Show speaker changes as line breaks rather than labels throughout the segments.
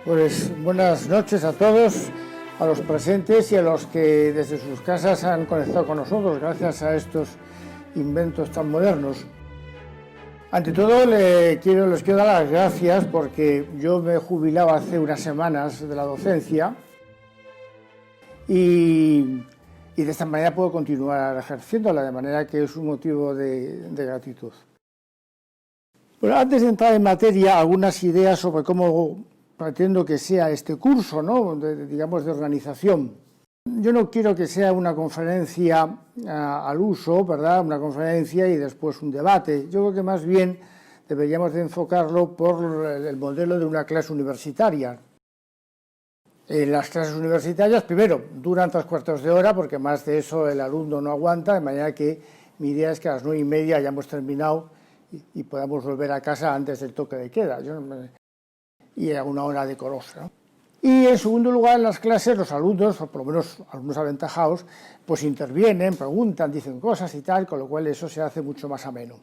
Pues buenas noches a todos, a los presentes y a los que desde sus casas han conectado con nosotros gracias a estos inventos tan modernos. Ante todo les quiero dar las gracias porque yo me he jubilado hace unas semanas de la docencia y de esta manera puedo continuar ejerciéndola, de manera que es un motivo de gratitud. Bueno, antes de entrar en materia, algunas ideas sobre cómo pretendo que sea este curso, ¿no? digamos de organización. Yo no quiero que sea una conferencia al uso, ¿verdad? Una conferencia y después un debate. Yo creo que más bien deberíamos de enfocarlo por el modelo de una clase universitaria. En las clases universitarias, primero, duran 3/4 de hora, porque más de eso el alumno no aguanta, de manera que mi idea es que a las 9:30 hayamos terminado y podamos volver a casa antes del toque de queda. Y a una hora decorosa, ¿no? Y en segundo lugar, en las clases los alumnos, o por lo menos alumnos aventajados, pues intervienen, preguntan, dicen cosas y tal, con lo cual eso se hace mucho más ameno.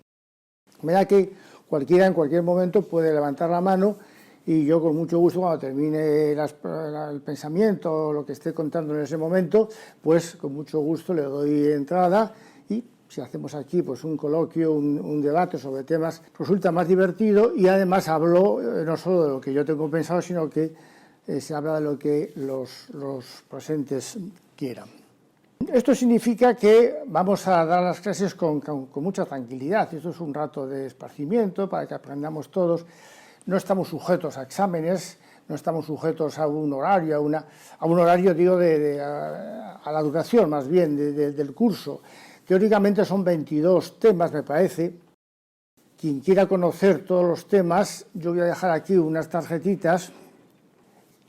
De manera que cualquiera en cualquier momento puede levantar la mano y yo con mucho gusto cuando termine el pensamiento o lo que esté contando en ese momento, pues con mucho gusto le doy entrada y si hacemos aquí pues un coloquio, un debate sobre temas, resulta más divertido y además hablo no solo de lo que yo tengo pensado, sino que se habla de lo que los presentes quieran. Esto significa que vamos a dar las clases con mucha tranquilidad. Esto es un rato de esparcimiento para que aprendamos todos. No estamos sujetos a exámenes, no estamos sujetos a un horario, a un horario digo a la duración más bien del curso. Teóricamente son 22 temas, me parece. Quien quiera conocer todos los temas, yo voy a dejar aquí unas tarjetitas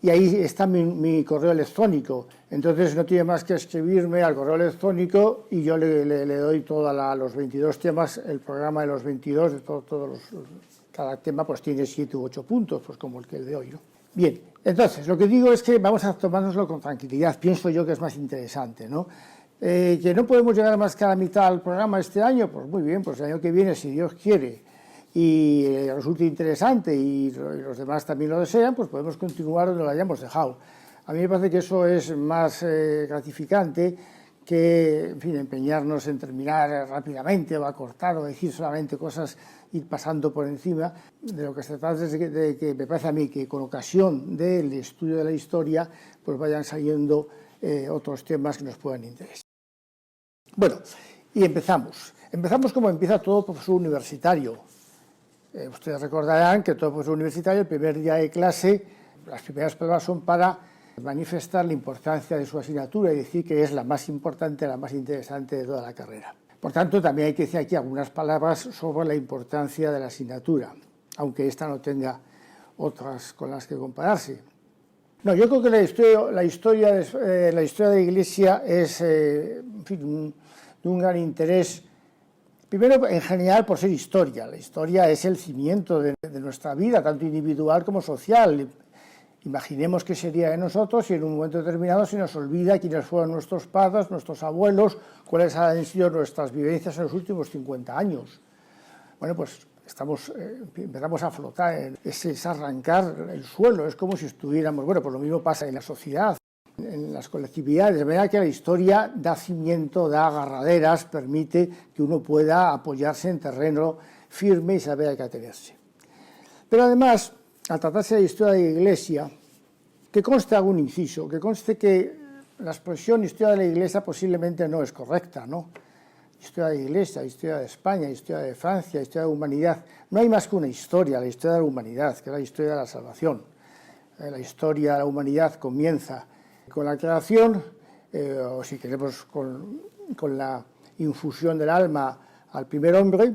y ahí está mi correo electrónico. Entonces no tiene más que escribirme al correo electrónico y yo le doy todos los 22 temas, el programa de los 22, cada tema pues tiene 7 u 8 puntos, pues como el de hoy, ¿no? Bien, entonces lo que digo es que vamos a tomárnoslo con tranquilidad, pienso yo que es más interesante, ¿no? Que no podemos llegar más que a la mitad del programa este año, pues muy bien, pues el año que viene, si Dios quiere, y resulta interesante y los demás también lo desean, pues podemos continuar donde lo hayamos dejado. A mí me parece que eso es más gratificante que, en fin, empeñarnos en terminar rápidamente o acortar o decir solamente cosas, ir pasando por encima. De lo que se trata es de que me parece a mí que con ocasión del estudio de la historia, pues vayan saliendo otros temas que nos puedan interesar. Bueno, y empezamos. Empezamos como empieza todo profesor universitario. Ustedes recordarán que todo profesor universitario, el primer día de clase, las primeras palabras son para manifestar la importancia de su asignatura y decir que es la más importante, la más interesante de toda la carrera. Por tanto, también hay que decir aquí algunas palabras sobre la importancia de la asignatura, aunque esta no tenga otras con las que compararse. No, yo creo que la historia de la Iglesia es en fin, de un gran interés, primero en general por ser historia. La historia es el cimiento de nuestra vida, tanto individual como social. Imaginemos qué sería de nosotros si en un momento determinado se nos olvida quiénes fueron nuestros padres, nuestros abuelos, cuáles han sido nuestras vivencias en los últimos 50 años. Bueno, pues empezamos a flotar, es arrancar el suelo, es como si estuviéramos, bueno, pues lo mismo pasa en la sociedad, en las colectividades, de manera que la historia da cimiento, da agarraderas, permite que uno pueda apoyarse en terreno firme y saber a qué atenerse. Pero además, al tratarse de la historia de la Iglesia, que conste algún inciso, que conste que la expresión historia de la Iglesia posiblemente no es correcta, ¿no? Historia de la Iglesia, historia de España, historia de Francia, historia de la humanidad. No hay más que una historia, la historia de la humanidad, que es la historia de la salvación. La historia de la humanidad comienza con la creación, o si queremos con la infusión del alma al primer hombre,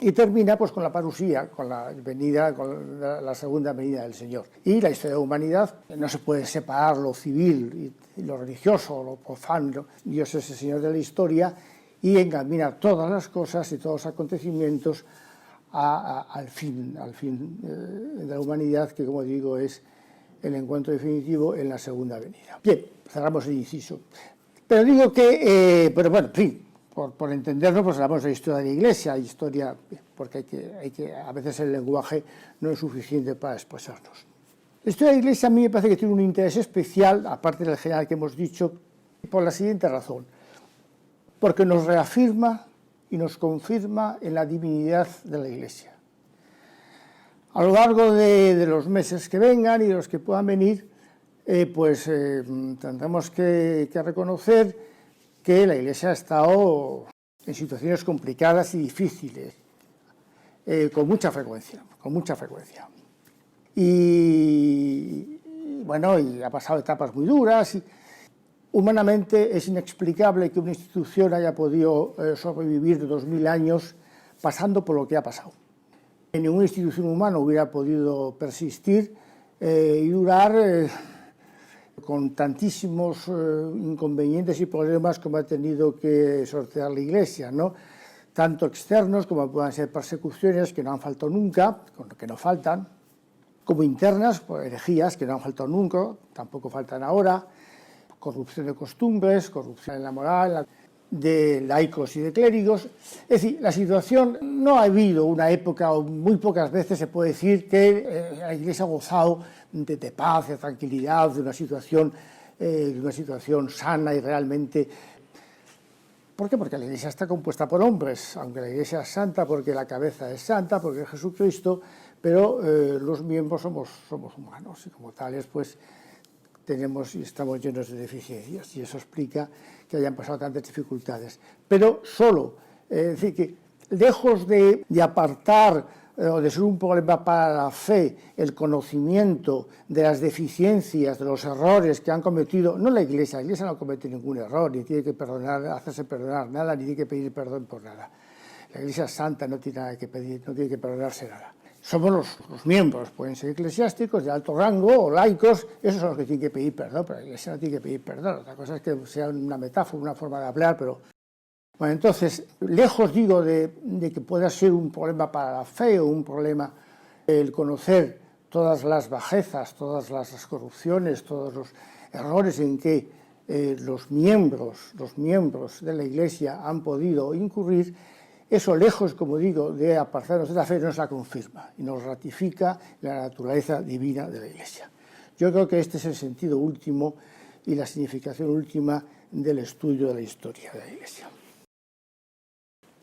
y termina pues con la parusía, con la segunda venida del Señor. Y la historia de la humanidad no se puede separar lo civil y lo religioso, lo profano. Dios es el Señor de la historia y encamina todas las cosas y todos los acontecimientos al fin de la humanidad, que como digo es el encuentro definitivo en la segunda venida. Bien, cerramos el inciso. Pero digo que, pero bueno, en fin, por entenderlo, pues hablamos de la historia de la Iglesia, historia, porque a veces el lenguaje no es suficiente para expresarnos. La historia de la Iglesia a mí me parece que tiene un interés especial, aparte del general que hemos dicho, por la siguiente razón. Porque nos reafirma y nos confirma en la divinidad de la Iglesia. A lo largo de los meses que vengan y los que puedan venir, tendremos que reconocer que la Iglesia ha estado en situaciones complicadas y difíciles, con mucha frecuencia. Y ha pasado etapas muy duras. Humanamente es inexplicable que una institución haya podido sobrevivir 2000 años pasando por lo que ha pasado. Ninguna institución humana hubiera podido persistir y durar con tantísimos inconvenientes y problemas como ha tenido que sortear la Iglesia, ¿no? Tanto externos como puedan ser persecuciones que no han faltado nunca, que no faltan, como internas, por herejías que no han faltado nunca, tampoco faltan ahora, corrupción de costumbres, corrupción en la moral, de laicos y de clérigos. Es decir, la situación, no ha habido una época, o muy pocas veces se puede decir que la Iglesia ha gozado de paz, de tranquilidad, de una situación sana y realmente... ¿Por qué? Porque la Iglesia está compuesta por hombres, aunque la Iglesia es santa porque la cabeza es santa, porque es Jesucristo, pero los miembros somos humanos y como tales pues tenemos y estamos llenos de deficiencias y eso explica que hayan pasado tantas dificultades. Pero solo, es decir, que lejos de apartar o de ser un problema para la fe el conocimiento de las deficiencias, de los errores que han cometido, no la Iglesia no comete ningún error, ni tiene que hacerse perdonar nada, ni tiene que pedir perdón por nada. La Iglesia es santa, no tiene nada que pedir, no tiene que perdonarse nada. Somos los miembros, pueden ser eclesiásticos de alto rango o laicos, esos son los que tienen que pedir perdón, pero la Iglesia no tiene que pedir perdón. Otra cosa es que sea una metáfora, una forma de hablar, pero... Bueno, entonces, lejos digo de que pueda ser un problema para la fe o un problema el conocer todas las bajezas, todas las corrupciones, todos los errores en que los miembros de la Iglesia han podido incurrir, eso lejos, como digo, de apartarnos de la fe, nos la confirma y nos ratifica la naturaleza divina de la Iglesia. Yo creo que este es el sentido último y la significación última del estudio de la historia de la Iglesia.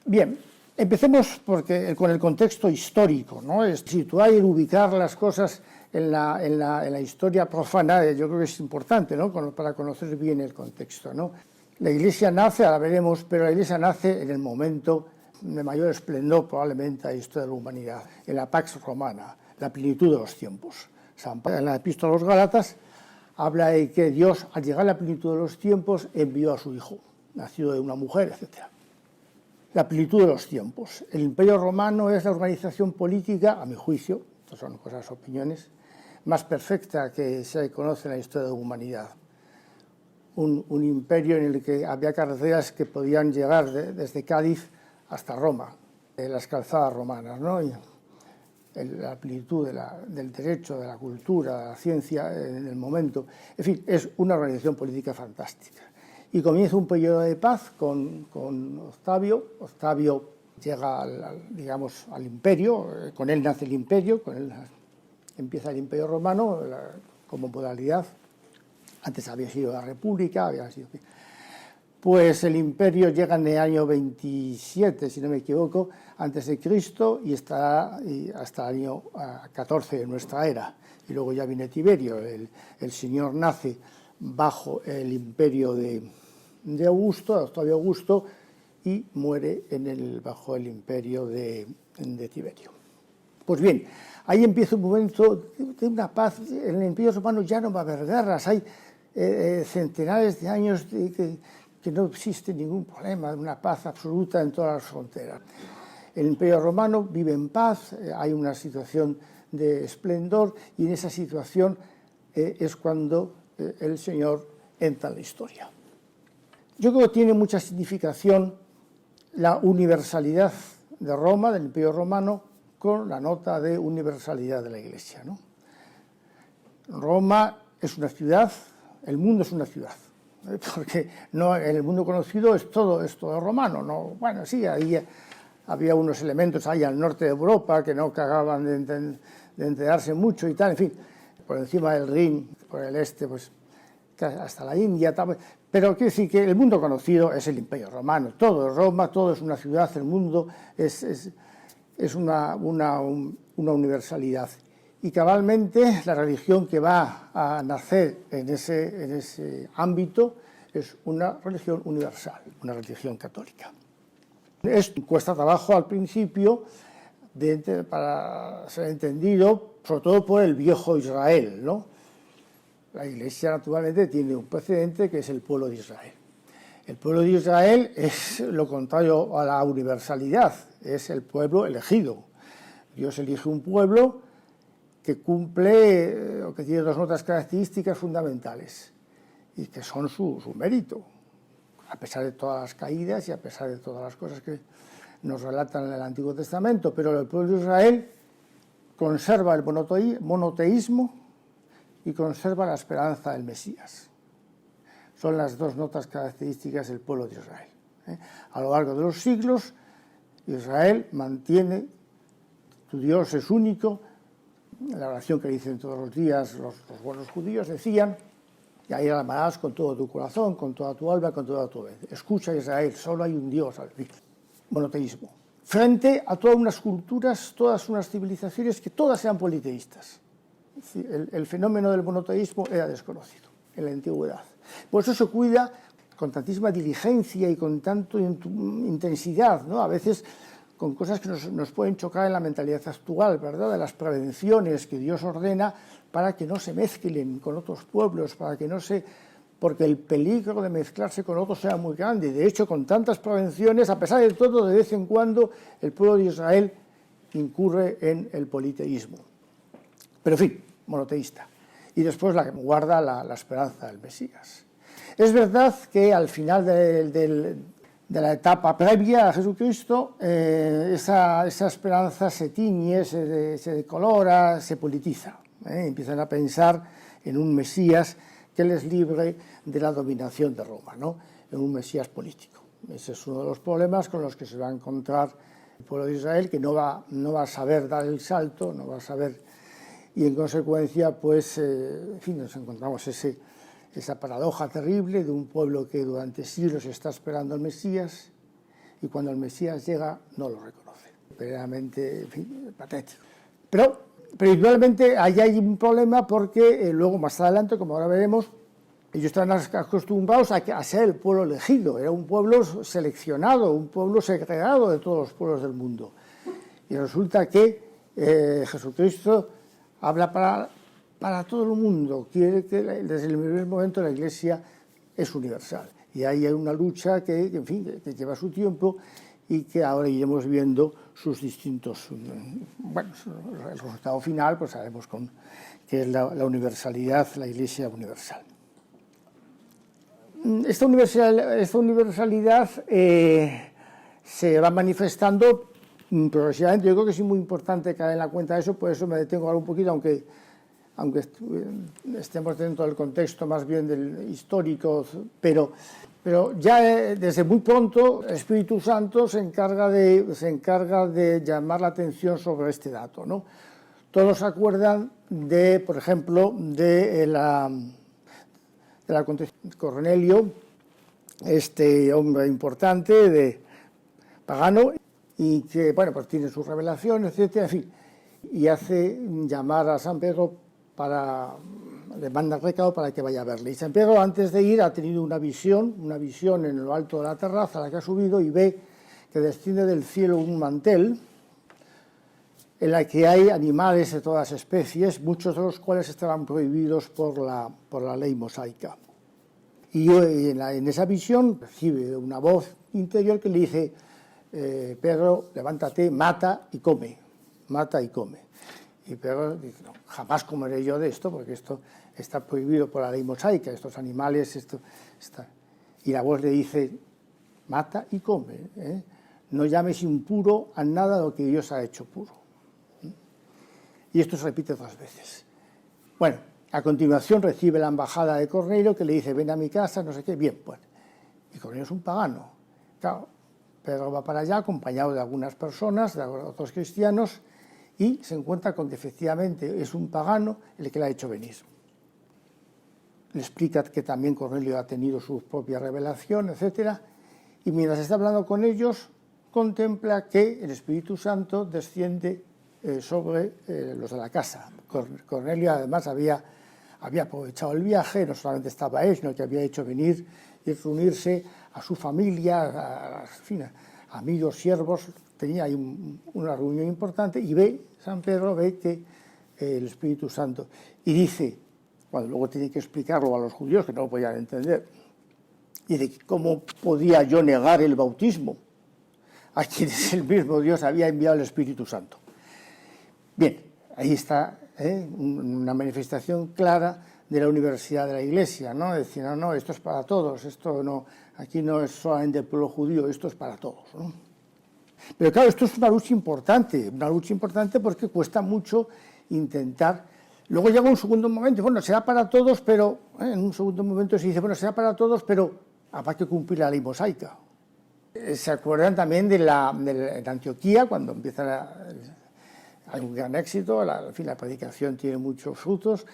Bien, empecemos con el contexto histórico, ¿no? Es situar y ubicar las cosas en la historia profana, yo creo que es importante, ¿no? Para conocer bien el contexto, ¿no? La Iglesia nace, ahora veremos, pero la Iglesia nace en el momento de mayor esplendor probablemente a la historia de la humanidad, en la Pax Romana, la plenitud de los tiempos. San Pablo, en la Epístola a los Gálatas, habla de que Dios, al llegar a la plenitud de los tiempos, envió a su Hijo, nacido de una mujer, etc. La plenitud de los tiempos. El Imperio Romano es la organización política, a mi juicio, estas son cosas, opiniones, más perfecta que se conoce en la historia de la humanidad. Un imperio en el que había carreteras que podían llegar desde Cádiz hasta Roma, las calzadas romanas, ¿no? Y la plenitud del derecho, de la cultura, de la ciencia en el momento. En fin, es una organización política fantástica. Y comienza un periodo de paz con Octavio. Octavio llega al imperio, con él nace el imperio, con él empieza el Imperio Romano como modalidad. Antes había sido la República, pues el imperio llega en el año 27, si no me equivoco, antes de Cristo, y está hasta el año 14 de nuestra era. Y luego ya viene Tiberio, el señor nace bajo el imperio de Augusto, Octavio Augusto, y muere bajo el imperio de Tiberio. Pues bien, ahí empieza un momento de una paz. En el Imperio Romano ya no va a haber guerras, hay centenares de años que no existe ningún problema, una paz absoluta en todas las fronteras. El Imperio Romano vive en paz, hay una situación de esplendor y en esa situación es cuando el Señor entra en la historia. Yo creo que tiene mucha significación la universalidad de Roma, del Imperio Romano, con la nota de universalidad de la Iglesia, ¿no? Roma es una ciudad, el mundo es una ciudad, porque no, en el mundo conocido es todo romano, ¿no? Bueno, sí, ahí había unos elementos ahí al norte de Europa que no cagaban de enterarse mucho y tal, en fin, por encima del Rin, por el este, pues hasta la India, pero quiere decir que el mundo conocido es el Imperio Romano, todo es Roma, todo es una ciudad, el mundo es una universalidad. Y cabalmente la religión que va a nacer en ese ámbito es una religión universal, una religión católica. Esto cuesta trabajo al principio para ser entendido, sobre todo por el viejo Israel, ¿no? La Iglesia, naturalmente, tiene un precedente que es el pueblo de Israel. El pueblo de Israel es lo contrario a la universalidad, es el pueblo elegido. Dios elige un pueblo que cumple o que tiene dos otras características fundamentales y que son su mérito, a pesar de todas las caídas y a pesar de todas las cosas que nos relatan en el Antiguo Testamento. Pero el pueblo de Israel conserva el monoteísmo y conserva la esperanza del Mesías. Son las dos notas características del pueblo de Israel. A lo largo de los siglos, Israel mantiene, tu Dios es único. La oración que dicen todos los días los buenos judíos decían: y ahí la amarás con todo tu corazón, con toda tu alma, con toda tu mente. Escucha, Israel, solo hay un Dios. Monoteísmo. Frente a todas unas culturas, todas unas civilizaciones que todas eran politeístas. El fenómeno del monoteísmo era desconocido en la antigüedad. Por eso se cuida con tantísima diligencia y con tanta intensidad, ¿no? A veces con cosas que nos pueden chocar en la mentalidad actual, ¿verdad? De las prevenciones que Dios ordena para que no se mezclen con otros pueblos, para que no se... porque el peligro de mezclarse con otros sea muy grande. De hecho, con tantas prevenciones, a pesar de todo, de vez en cuando el pueblo de Israel incurre en el politeísmo. Pero en fin, monoteísta. Y después guarda la esperanza del Mesías. Es verdad que al final de la etapa previa a Jesucristo, esa esperanza se tiñe, se decolora, se politiza. Empiezan a pensar en un Mesías que les libre de la dominación de Roma, ¿no? En un Mesías político. Ese es uno de los problemas con los que se va a encontrar el pueblo de Israel, que no va a saber dar el salto, no va a saber, y en consecuencia, pues, en fin, nos encontramos esa paradoja terrible de un pueblo que durante siglos está esperando al Mesías y cuando el Mesías llega no lo reconoce. Verdaderamente, en fin, patético. Pero igualmente ahí hay un problema porque luego más adelante, como ahora veremos, ellos están acostumbrados a ser el pueblo elegido, era un pueblo seleccionado, un pueblo segregado de todos los pueblos del mundo. Y resulta que Jesucristo habla para todo el mundo, quiere que desde el primer momento la Iglesia es universal. Y ahí hay una lucha que en fin, que lleva su tiempo y que ahora iremos viendo sus distintos... Bueno, el resultado final, pues sabemos que es la universalidad, la Iglesia universal. Esta universalidad se va manifestando progresivamente. Yo creo que es muy importante caer en la cuenta de eso, por eso me detengo ahora un poquito, aunque estemos dentro del contexto más bien del histórico, pero ya desde muy pronto el Espíritu Santo se encarga de llamar la atención sobre este dato, ¿no? Todos se acuerdan de, por ejemplo, del acontecimiento de Cornelio, este hombre importante, pagano, y que, bueno, pues tiene sus revelaciones, etcétera, en fin, y hace llamar a San Pedro le manda el recado para que vaya a verle. Y San Pedro, antes de ir, ha tenido una visión en lo alto de la terraza a la que ha subido y ve que desciende del cielo un mantel en la que hay animales de todas especies, muchos de los cuales estaban prohibidos por la ley mosaica. Y en esa visión recibe una voz interior que le dice: Pedro, levántate, mata y come. Mata y come. Y Pedro dice: no, jamás comeré yo de esto, porque esto está prohibido por la ley mosaica, estos animales, Y la voz le dice: mata y come, no llames impuro a nada de lo que Dios ha hecho puro. Y esto se repite 2 veces. Bueno, a continuación recibe la embajada de Cornelio, que le dice: ven a mi casa, no sé qué. Bien, pues. Y Cornelio es un pagano. Claro, Pedro va para allá acompañado de algunas personas, de otros cristianos, y se encuentra con que efectivamente es un pagano el que la ha hecho venir. Le explica que también Cornelio ha tenido su propia revelación, etc. Y mientras está hablando con ellos, contempla que el Espíritu Santo desciende sobre los de la casa. Cornelio además había aprovechado el viaje, no solamente estaba él, sino que había hecho venir y reunirse a su familia, a amigos, siervos. Tenía ahí una reunión importante y San Pedro ve que el Espíritu Santo, y dice, cuando luego tiene que explicarlo a los judíos que no lo podían entender, y de cómo podía yo negar el bautismo a quienes el mismo Dios había enviado el Espíritu Santo. Bien, ahí está una manifestación clara de la universalidad de la Iglesia, ¿no? Decir, no, esto es para todos, esto no, aquí no es solamente el pueblo judío, esto es para todos, ¿no? Pero claro, esto es una lucha importante porque cuesta mucho intentar. Luego llega un segundo momento, bueno, será para todos, pero en un segundo momento se dice, bueno, será para todos, pero habrá que cumplir la ley mosaica. ¿Se acuerdan también de Antioquía, cuando hay un gran éxito, la predicación tiene muchos frutos,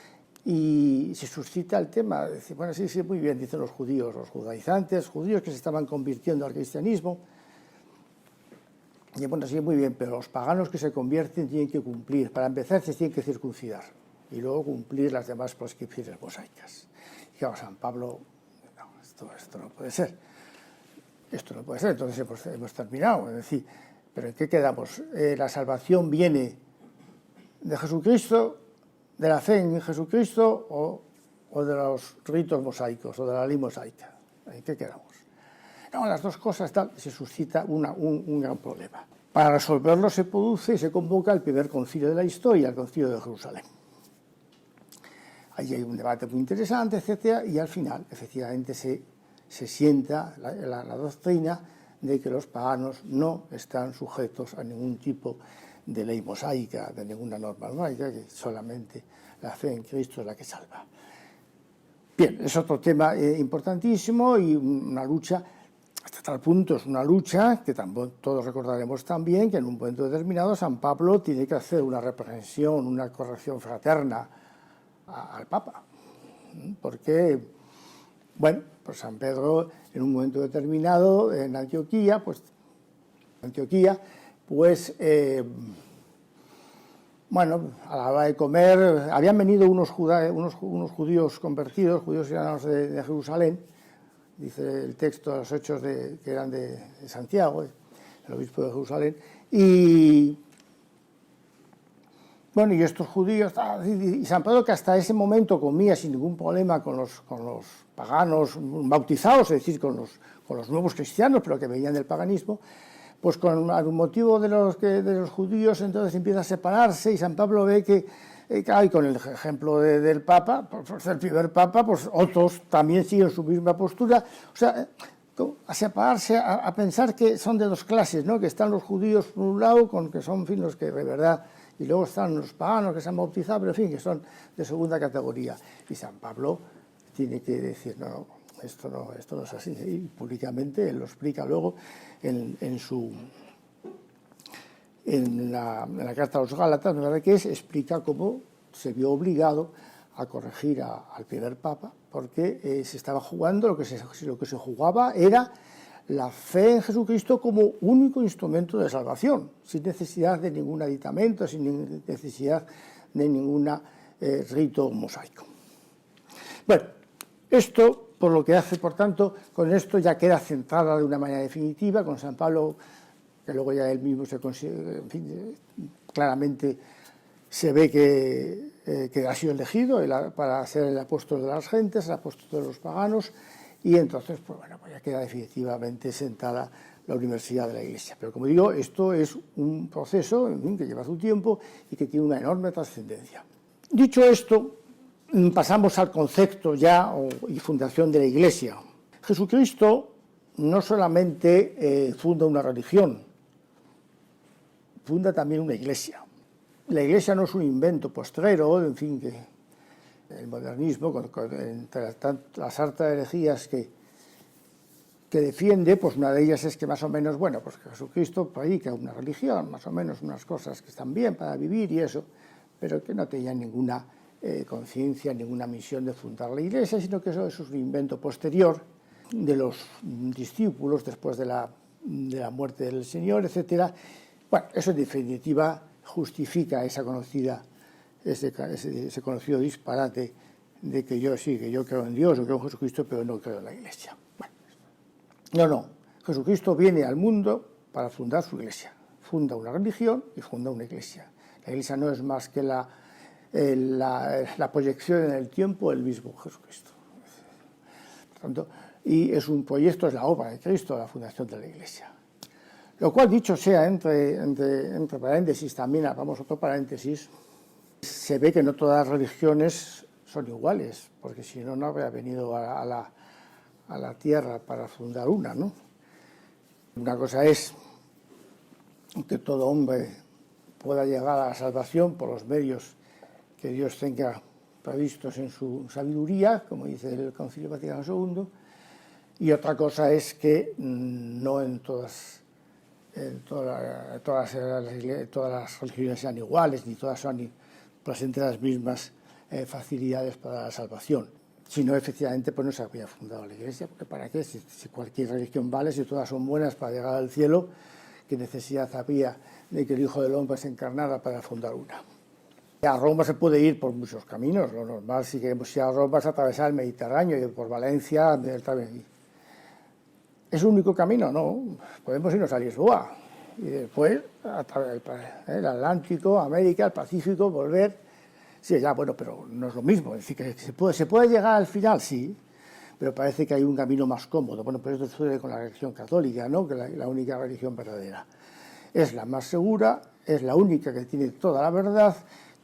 y se suscita el tema de decir, bueno, sí, muy bien, dicen los judíos, los judaizantes, judíos que se estaban convirtiendo al cristianismo, y bueno, sí, muy bien, pero los paganos que se convierten tienen que cumplir, para empezar se tienen que circuncidar, y luego cumplir las demás prescripciones mosaicas. Y claro, San Pablo, no, esto no puede ser. Esto no puede ser, entonces hemos terminado. Es decir, ¿pero en qué quedamos? ¿La salvación viene de Jesucristo, de la fe en Jesucristo o de los ritos mosaicos o de la ley mosaica? ¿En qué quedamos? No, las dos cosas se suscita un gran problema. Para resolverlo se produce y se convoca el primer concilio de la historia, el concilio de Jerusalén. Ahí hay un debate muy interesante, etcétera, y al final, efectivamente, se sienta la doctrina de que los paganos no están sujetos a ningún tipo de ley mosaica, de ninguna norma mosaica, que solamente la fe en Cristo es la que salva. Bien, es otro tema importantísimo y una lucha, hasta tal punto es una lucha que todos recordaremos también que en un momento determinado San Pablo tiene que hacer una reprensión, una corrección fraterna al Papa, porque, bueno, pues San Pedro en un momento determinado en Antioquía, bueno, a la hora de comer, habían venido unos judíos convertidos, judíos ciudadanos de Jerusalén, dice el texto de los hechos que eran de Santiago, el obispo de Jerusalén, y bueno, y estos judíos, y San Pedro, que hasta ese momento comía sin ningún problema con los paganos bautizados, es decir, con los nuevos cristianos, pero que venían del paganismo, pues con el motivo de los judíos entonces empieza a separarse, y San Pablo ve que, y con el ejemplo del Papa, pues el primer Papa, pues otros también siguen su misma postura, o sea, a separarse, a pensar que son de dos clases, ¿no? Que están los judíos por un lado, que son, en fin, los que de verdad, y luego están los paganos que se han bautizado, pero en fin, que son de segunda categoría. Y San Pablo tiene que decir, no, esto no es así. Y públicamente él lo explica luego en la carta a los Gálatas, ¿no? Que explica cómo se vio obligado a corregir al primer papa, porque se estaba jugando, lo que se jugaba era la fe en Jesucristo como único instrumento de salvación, sin necesidad de ningún aditamento, sin necesidad de ningún rito mosaico. Bueno, esto, por lo que hace, por tanto, con esto ya queda centrada de una manera definitiva, con San Pablo, que luego ya él mismo se consigue, en fin, claramente se ve que ha sido elegido para ser el apóstol de las gentes, el apóstol de los paganos, y entonces, pues bueno, pues ya queda definitivamente sentada la universidad de la Iglesia. Pero como digo, esto es un proceso, en fin, que lleva su tiempo y que tiene una enorme trascendencia. Dicho esto, pasamos al concepto ya y fundación de la Iglesia. Jesucristo no solamente funda una religión, funda también una Iglesia. La Iglesia no es un invento postrero, en fin, que el modernismo, entre las hartas herejías que defiende, pues una de ellas es que más o menos, bueno, pues que Jesucristo predica una religión, más o menos unas cosas que están bien para vivir y eso, pero que no tenía ninguna conciencia, ninguna misión de fundar la Iglesia, sino que eso es un invento posterior de los discípulos después de la muerte del Señor, etc. Bueno, eso en definitiva justifica ese conocido disparate de que yo sí, que yo creo en Dios, yo creo en Jesucristo, pero no creo en la Iglesia. Bueno, no, Jesucristo viene al mundo para fundar su Iglesia. Funda una religión y funda una Iglesia. La Iglesia no es más que la proyección en el tiempo del mismo Jesucristo. Por tanto, y es un proyecto, es la obra de Cristo, la fundación de la Iglesia. Lo cual, dicho sea, entre paréntesis, también hagamos otro paréntesis, se ve que no todas las religiones son iguales, porque si no, no habría venido a la tierra para fundar una, ¿no? Una cosa es que todo hombre pueda llegar a la salvación por los medios que Dios tenga previstos en su sabiduría, como dice el Concilio Vaticano II, y otra cosa es que no en todas las religiones sean iguales, ni todas presenten las mismas facilidades para la salvación. Si no, efectivamente, pues no se habría fundado la Iglesia, porque ¿para qué? Si cualquier religión vale, si todas son buenas para llegar al cielo, ¿qué necesidad había de que el Hijo del Hombre se encarnara para fundar una? A Roma se puede ir por muchos caminos, lo normal si queremos ir a Roma es atravesar el Mediterráneo y por Valencia. ¿Es el único camino? No, podemos irnos a Lisboa y después a través del Atlántico, América, el Pacífico, volver. Sí, ya, bueno, pero no es lo mismo. Es decir, que se puede llegar al final, sí, pero parece que hay un camino más cómodo. Bueno, pues esto sucede con la religión católica, ¿no? Que la única religión verdadera. Es la más segura, es la única que tiene toda la verdad,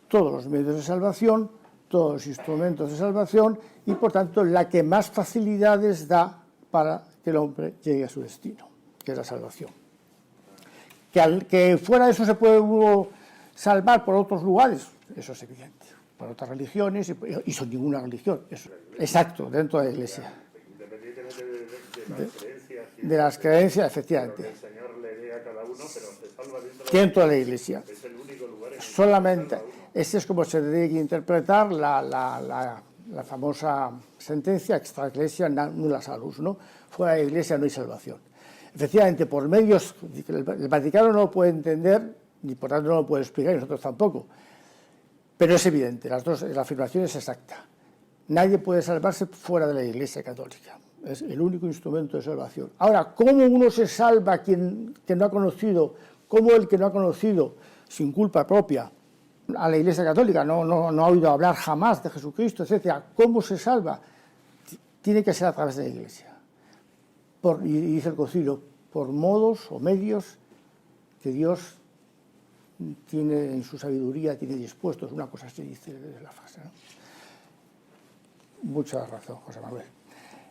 todos los medios de salvación, todos los instrumentos de salvación y, por tanto, la que más facilidades da para que el hombre llegue a su destino, que es la salvación. Que fuera de eso se puede uno salvar por otros lugares, eso es evidente, por otras religiones, y son ninguna religión, eso, exacto, dentro de la Iglesia. Independientemente de las creencias, efectivamente. Que el Señor le dé a cada uno, pero se salva dentro de la Iglesia. Es el único lugar en solamente, ese es como se debe interpretar la famosa sentencia extra iglesia nulla salus, ¿no? Fuera de la Iglesia no hay salvación. Efectivamente, por medios que el Vaticano no lo puede entender, ni por tanto no lo puede explicar, y nosotros tampoco. Pero es evidente, la afirmación es exacta. Nadie puede salvarse fuera de la Iglesia católica. Es el único instrumento de salvación. Ahora, ¿cómo uno se salva que no ha conocido? ¿Cómo el que no ha conocido, sin culpa propia, a la Iglesia católica, no ha oído hablar jamás de Jesucristo, etcétera? ¿Cómo se salva? Tiene que ser a través de la Iglesia. Y dice el Concilio, por modos o medios que Dios tiene en su sabiduría, tiene dispuestos, una cosa así dice la frase, ¿no? Mucha razón, José Manuel.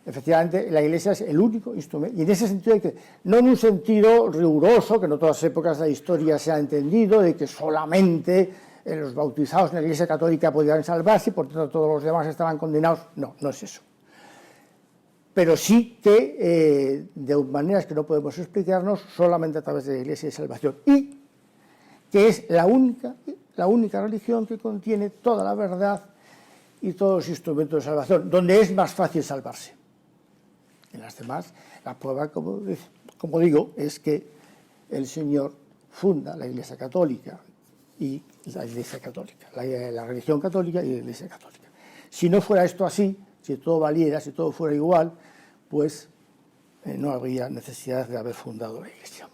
Efectivamente, la Iglesia es el único instrumento, y en ese sentido, no en un sentido riguroso, que en otras épocas de la historia se ha entendido, de que solamente los bautizados en la Iglesia católica podían salvarse y por tanto todos los demás estaban condenados. No, no es eso. Pero sí que, de maneras que no podemos explicarnos, solamente a través de la Iglesia hay salvación. Y que es la única religión que contiene toda la verdad y todos los instrumentos de salvación, donde es más fácil salvarse. En las demás, la prueba, como digo, es que el Señor funda la Iglesia católica y la Iglesia católica, la religión católica y la Iglesia católica. Si no fuera esto así, si todo valiera, si todo fuera igual, pues no habría necesidad de haber fundado la Iglesia.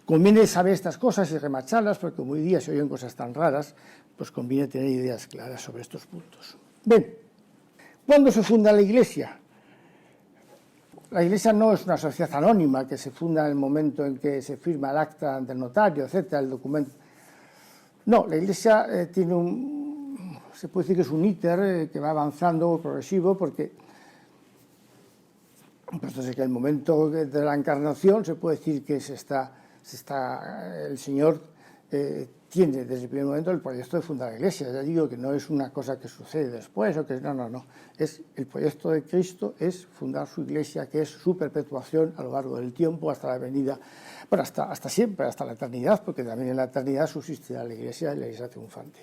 Conviene saber estas cosas y remacharlas, porque como hoy día se oyen cosas tan raras, pues conviene tener ideas claras sobre estos puntos. Bien, ¿cuándo se funda la Iglesia? La Iglesia no es una sociedad anónima que se funda en el momento en que se firma el acta ante el notario, etcétera, el documento. No, la Iglesia se puede decir que es un íter que va avanzando progresivo, porque pues desde que el momento de la encarnación se puede decir que el Señor tiene desde el primer momento el proyecto de fundar la Iglesia. Ya digo que no es una cosa que sucede después, o que no. Es el proyecto de Cristo es fundar su Iglesia, que es su perpetuación a lo largo del tiempo hasta la venida, bueno, hasta siempre, hasta la eternidad, porque también en la eternidad subsistirá la Iglesia y la Iglesia triunfante.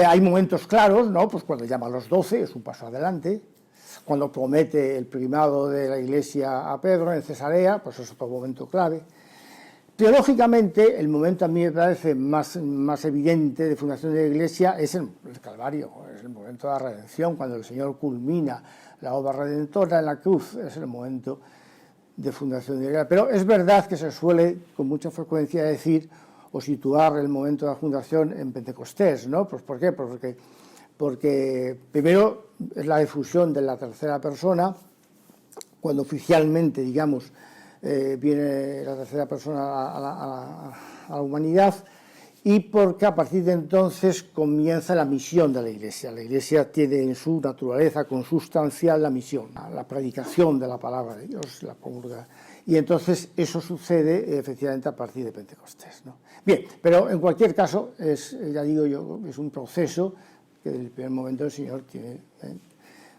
Hay momentos claros, ¿no? Pues cuando llama a los 12, es un paso adelante. Cuando promete el primado de la Iglesia a Pedro en Cesarea, pues es otro momento clave. Teológicamente, el momento a mí me parece más evidente de fundación de la Iglesia es el Calvario, es el momento de la redención, cuando el Señor culmina la obra redentora en la cruz, es el momento de fundación de la Iglesia. Pero es verdad que se suele con mucha frecuencia decir o situar el momento de la fundación en Pentecostés, ¿no? Pues ¿por qué? Porque primero es la difusión de la tercera persona, cuando oficialmente, digamos, viene la tercera persona a la humanidad, y porque a partir de entonces comienza la misión de la Iglesia. La Iglesia tiene en su naturaleza consustancial la misión, la predicación de la palabra de Dios, la comulgación. Y entonces eso sucede efectivamente a partir de Pentecostés, ¿no? Bien, pero en cualquier caso, ya digo yo, es un proceso que desde el primer momento el Señor tiene,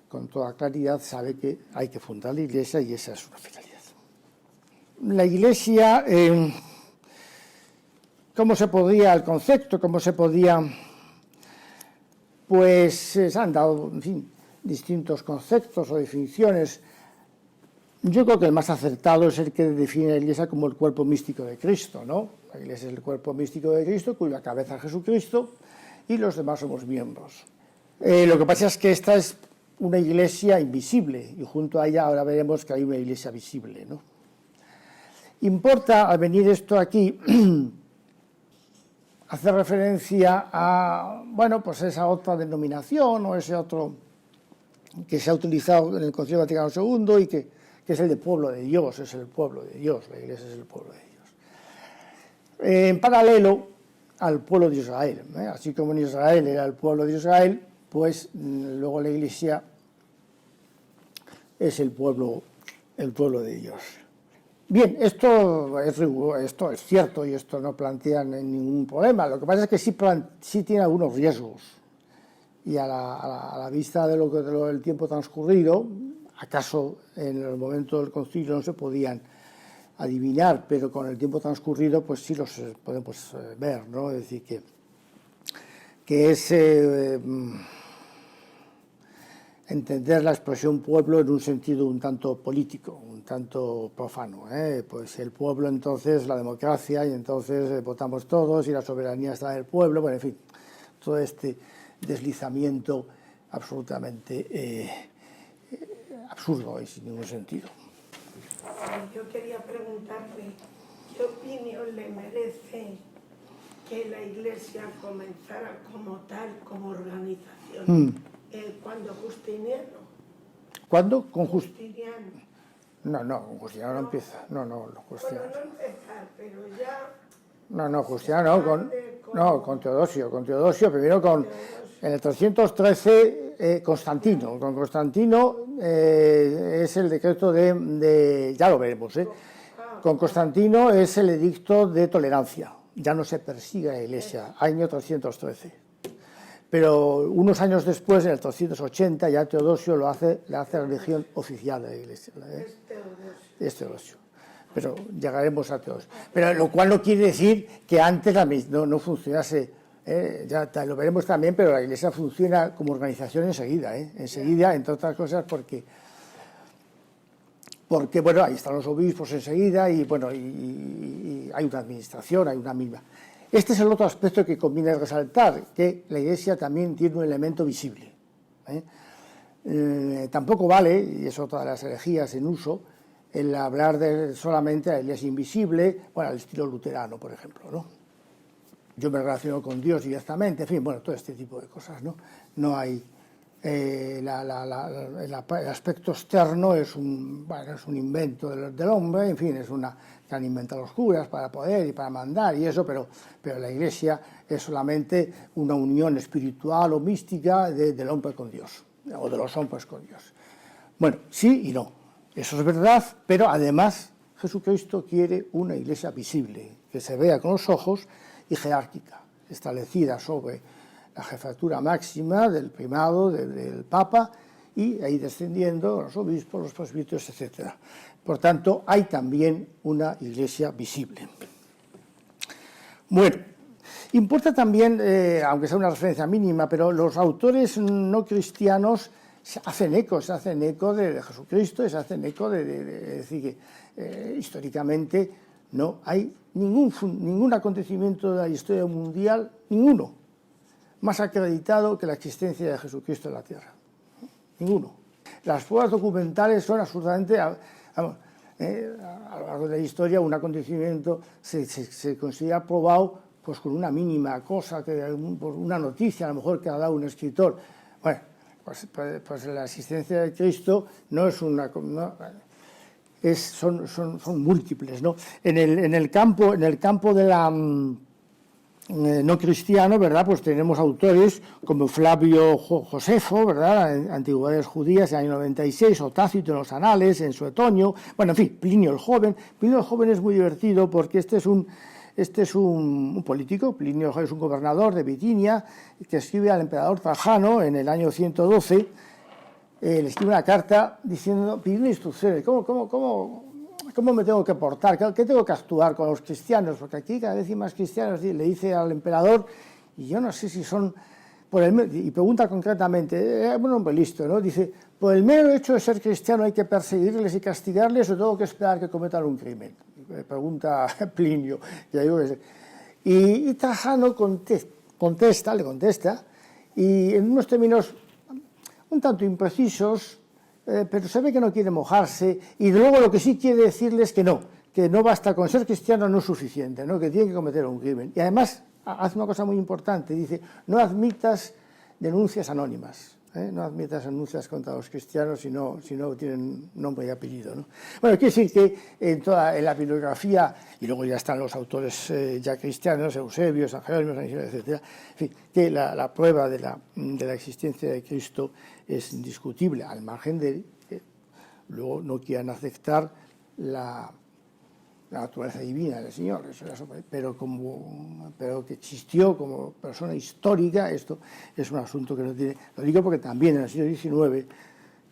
con toda claridad, sabe que hay que fundar la Iglesia y esa es una finalidad. La Iglesia, ¿cómo se podía el concepto? ¿Cómo se podía? Pues se han dado, en fin, distintos conceptos o definiciones. Yo creo que el más acertado es el que define la Iglesia como el cuerpo místico de Cristo, ¿no? La Iglesia es el cuerpo místico de Cristo, cuya cabeza es Jesucristo, y los demás somos miembros. Lo que pasa es que esta es una Iglesia invisible, y junto a ella ahora veremos que hay una Iglesia visible, ¿no? Importa, al venir esto aquí, hacer referencia a, bueno, pues esa otra denominación o ese otro que se ha utilizado en el Concilio Vaticano II y que es el de pueblo de Dios, es el pueblo de Dios, la Iglesia es el pueblo de Dios. En paralelo al pueblo de Israel, así como en Israel era el pueblo de Israel, pues luego la Iglesia es el pueblo de Dios. Bien, esto es cierto y esto no plantea ningún problema. Lo que pasa es que sí tiene algunos riesgos. Y a la vista del tiempo transcurrido, acaso en el momento del concilio no se podían adivinar, pero con el tiempo transcurrido pues sí los podemos ver, ¿no? Es decir, que es entender la expresión pueblo en un sentido un tanto político, un tanto profano, pues el pueblo entonces, la democracia, y entonces votamos todos y la soberanía está en el pueblo, bueno, en fin, todo este deslizamiento absolutamente absurdo y sin ningún sentido.
Yo quería preguntarle, ¿qué opinión le merece que la Iglesia comenzara como tal, como organización? ¿Cuándo Justiniano?
¿Cuándo? ¿Con
Justiniano?
No, con Justiniano no empieza. No, Justiniano.
Bueno, no empezar, pero ya...
No, Justiniano no, con Teodosio. Con Teodosio, primero en el 313, Constantino. Con Constantino es el decreto de ya lo veremos, Con Constantino es el edicto de tolerancia. Ya no se persigue a la Iglesia, año 313. Pero unos años después, en el 380, ya Teodosio le hace religión oficial de la Iglesia. Es Teodosio. Pero llegaremos a Teodosio. Pero lo cual no quiere decir que antes no funcionase, ya lo veremos también, pero la Iglesia funciona como organización enseguida, enseguida, entre otras cosas porque bueno, ahí están los obispos enseguida y bueno, y hay una administración, hay una misma. Este es el otro aspecto que conviene resaltar, que la Iglesia también tiene un elemento visible. Tampoco vale, y es otra de las herejías en uso, el hablar solamente de la Iglesia invisible, bueno, al estilo luterano, por ejemplo, ¿no? Yo me relaciono con Dios directamente, en fin, bueno, todo este tipo de cosas, ¿no? No hay... el aspecto externo es un invento del hombre, en fin, es una que han inventado los curas para poder y para mandar y eso, pero la Iglesia es solamente una unión espiritual o mística del hombre con Dios, o de los hombres con Dios. Bueno, sí y no, eso es verdad, pero además Jesucristo quiere una Iglesia visible, que se vea con los ojos y jerárquica, establecida sobre la jefatura máxima del primado, del Papa, y ahí descendiendo los obispos, los presbíteros, etc. Por tanto, hay también una Iglesia visible. Bueno, importa también, aunque sea una referencia mínima, pero los autores no cristianos se hacen eco de Jesucristo, se hacen eco de decir que históricamente no hay ningún acontecimiento de la historia mundial, ninguno, más acreditado que la existencia de Jesucristo en la Tierra. Ninguno. Las pruebas documentales son absolutamente, vamos, a lo largo de la historia un acontecimiento se considera probado pues con una mínima cosa, por una noticia a lo mejor que ha dado un escritor. Bueno, pues la existencia de Cristo no es una... No, son múltiples, ¿no? En el campo de la no cristiano, ¿verdad? Pues tenemos autores como Flavio Josefo, ¿verdad? Antigüedades judías, en el año 96, o Tácito en los Anales, en Suetonio, bueno, en fin, Plinio el Joven. Plinio el Joven es muy divertido porque este es un político. Plinio el Joven es un gobernador de Bitinia que escribe al emperador Trajano en el año 112, le escribe una carta pidiendo instrucciones. ¿Cómo me tengo que portar? ¿Qué tengo que actuar con los cristianos? Porque aquí cada vez hay más cristianos, le dice al emperador, y yo no sé si son... y pregunta concretamente, es un hombre listo, ¿no? Dice, por el mero hecho de ser cristiano hay que perseguirles y castigarles o tengo que esperar que cometan un crimen. Pregunta Plinio. Y Trajano le contesta, y en unos términos un tanto imprecisos, pero se ve que no quiere mojarse, y luego lo que sí quiere decirles que no basta con ser cristiano, no es suficiente, ¿no? Que tiene que cometer un crimen. Y además hace una cosa muy importante, dice, no admitas denuncias anónimas, no admitas denuncias contra los cristianos si no tienen nombre y apellido, ¿no? Bueno, quiere decir que en la bibliografía, y luego ya están los autores ya cristianos, Eusebio, San Jerónimo, San Isidro, etc., en fin, que la prueba de la existencia de Cristo es indiscutible, al margen de que luego no quieran aceptar la naturaleza divina del Señor, pero que existió como persona histórica, esto es un asunto que no tiene... Lo digo porque también en el siglo XIX,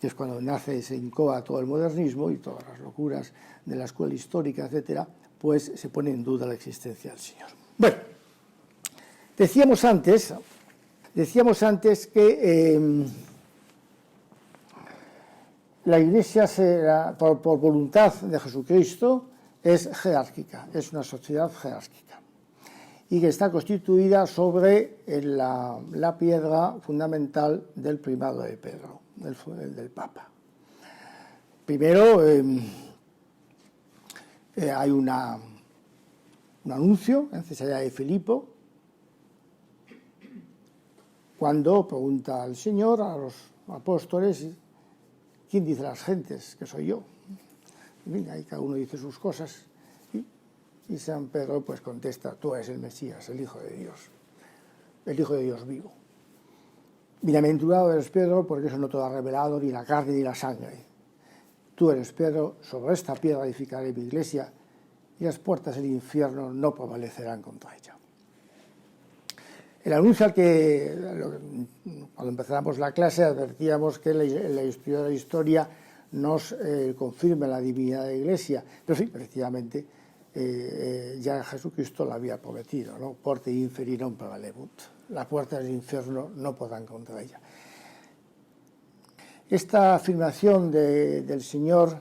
que es cuando nace, se incoa todo el modernismo y todas las locuras de la escuela histórica, etcétera, pues se pone en duda la existencia del Señor. Bueno, decíamos antes que la Iglesia, por voluntad de Jesucristo, es jerárquica, es una sociedad jerárquica y que está constituida sobre la piedra fundamental del primado de Pedro, del Papa. Primero hay un anuncio en Cesarea de Filipo, cuando pregunta al Señor a los apóstoles, ¿quién dice las gentes que soy yo? Y ahí cada uno dice sus cosas y San Pedro pues contesta, tú eres el Mesías, el Hijo de Dios vivo. Bienaventurado eres Pedro, porque eso no te lo ha revelado ni la carne ni la sangre. Tú eres Pedro, sobre esta piedra edificaré mi iglesia y las puertas del infierno no prevalecerán contra ella. El anuncio al que, cuando empezamos la clase, advertíamos que la historia nos confirma la divinidad de la Iglesia, pero sí, efectivamente, ya Jesucristo lo había prometido, ¿no? Porte inferi non prevalebunt. Las puertas del infierno no podrán contra ella. Esta afirmación del Señor,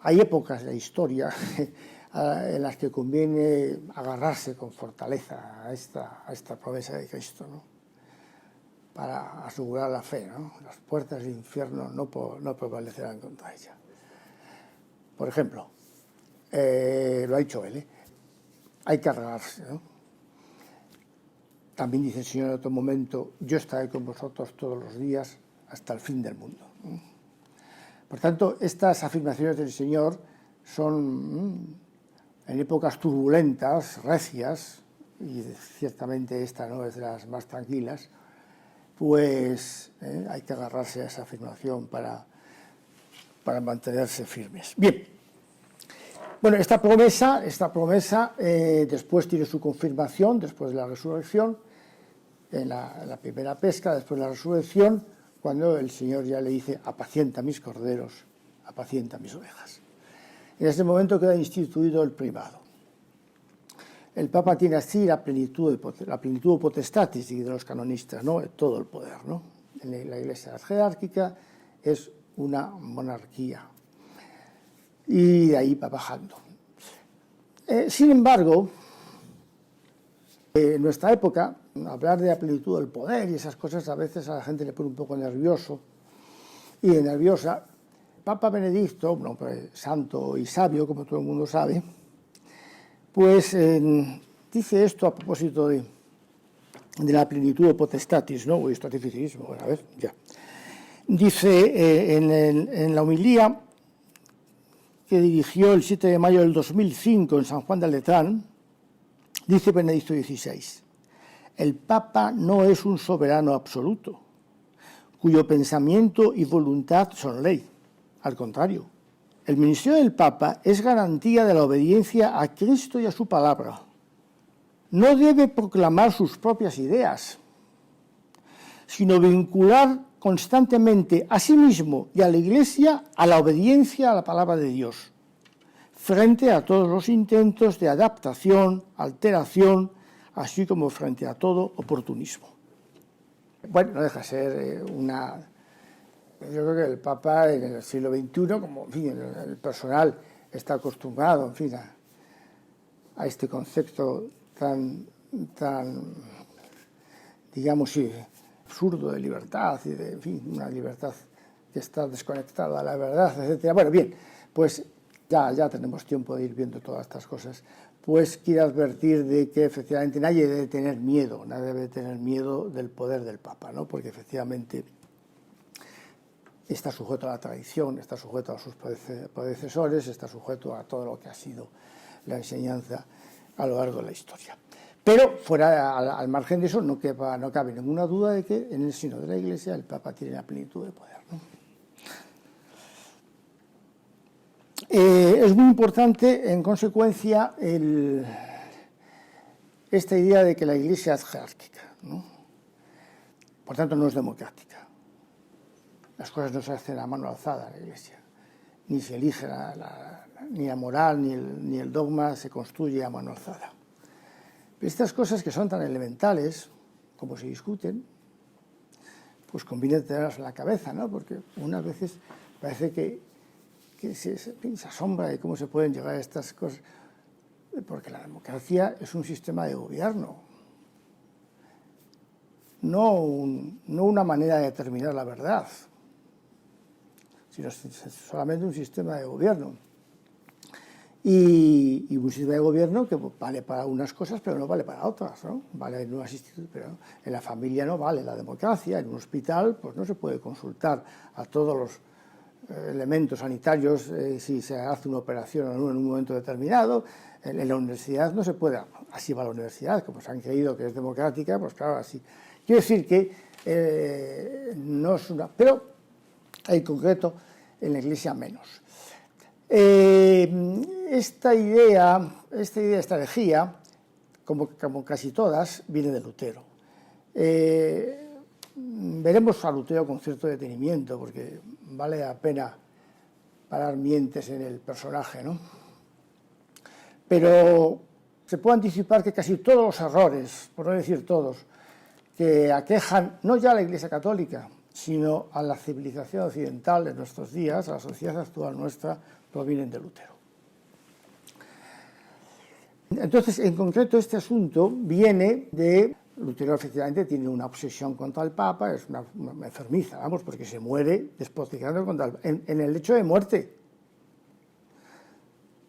hay épocas de la historia en las que conviene agarrarse con fortaleza a esta promesa de Cristo, ¿no? Para asegurar la fe, ¿no? Las puertas del infierno no prevalecerán contra ella. Por ejemplo, lo ha dicho él, hay que agarrarse, ¿no? También dice el Señor en otro momento, yo estaré con vosotros todos los días hasta el fin del mundo. Por tanto, estas afirmaciones del Señor son en épocas turbulentas, recias, y ciertamente esta no es de las más tranquilas, pues hay que agarrarse a esa afirmación para mantenerse firmes. Bien, Bueno, esta promesa después tiene su confirmación, después de la resurrección, en la primera pesca, después de la resurrección, cuando el Señor ya le dice, apacienta mis corderos, apacienta mis ovejas. En ese momento queda instituido el primado. El Papa tiene así la plenitud potestatis de los canonistas, ¿no? Todo el poder, ¿no? En la Iglesia jerárquica es una monarquía. Y de ahí va bajando. Sin embargo, en nuestra época, hablar de la plenitud del poder y esas cosas a veces a la gente le pone un poco nervioso y nerviosa. Papa Benedicto, un hombre santo y sabio, como todo el mundo sabe, pues dice esto a propósito de la plenitud potestatis, ¿no? Uy, esto es dificilísimo, bueno, a ver, ya. Dice en la homilía que dirigió el 7 de mayo del 2005 en San Juan de Letrán, dice Benedicto XVI, el Papa no es un soberano absoluto, cuyo pensamiento y voluntad son ley. Al contrario, el ministerio del Papa es garantía de la obediencia a Cristo y a su palabra. No debe proclamar sus propias ideas, sino vincular constantemente a sí mismo y a la Iglesia a la obediencia a la palabra de Dios, frente a todos los intentos de adaptación, alteración, así como frente a todo oportunismo. Bueno, no deja de ser yo creo que el Papa en el siglo XXI, como en fin, el personal está acostumbrado, en fin, a este concepto tan digamos, sí, absurdo de libertad y de, en fin, una libertad que está desconectada de la verdad, etc. Bueno, bien, pues ya tenemos tiempo de ir viendo todas estas cosas. Pues quiero advertir de que efectivamente nadie debe tener miedo del poder del Papa, ¿no? Porque efectivamente está sujeto a la tradición, está sujeto a sus predecesores, está sujeto a todo lo que ha sido la enseñanza a lo largo de la historia. Pero fuera, al margen de eso, no cabe ninguna duda de que en el seno de la Iglesia el Papa tiene la plenitud de poder, ¿no? Es muy importante, en consecuencia, esta idea de que la Iglesia es jerárquica, ¿no? Por tanto, no es democrática. Las cosas no se hacen a mano alzada en la Iglesia, ni se elige ni la moral ni el dogma se construye a mano alzada. Estas cosas que son tan elementales, como se discuten, pues conviene tenerlas en la cabeza, ¿no? Porque unas veces parece que se asombra de cómo se pueden llegar a estas cosas, porque la democracia es un sistema de gobierno, no una manera de determinar la verdad, sino solamente un sistema de gobierno. Y un sistema de gobierno que vale para unas cosas, pero no vale para otras, ¿no? Vale en unas instituciones, pero en la familia no vale la democracia, en un hospital pues no se puede consultar a todos los elementos sanitarios si se hace una operación o no en un momento determinado. En la universidad no se puede, así va la universidad, como se han creído que es democrática, pues claro, así. Quiero decir que no es una, pero en concreto en la Iglesia menos. Esta herejía, como casi todas, viene de Lutero. Veremos a Lutero con cierto detenimiento, porque vale la pena parar mientes en el personaje, ¿no? Pero se puede anticipar que casi todos los errores, por no decir todos, que aquejan no ya a la Iglesia Católica, sino a la civilización occidental de nuestros días, a la sociedad actual nuestra, provienen de Lutero. Entonces, en concreto, este asunto viene de Lutero. Efectivamente tiene una obsesión contra el Papa, es una enfermiza, vamos, porque se muere despotricando contra el Papa, en el lecho de muerte,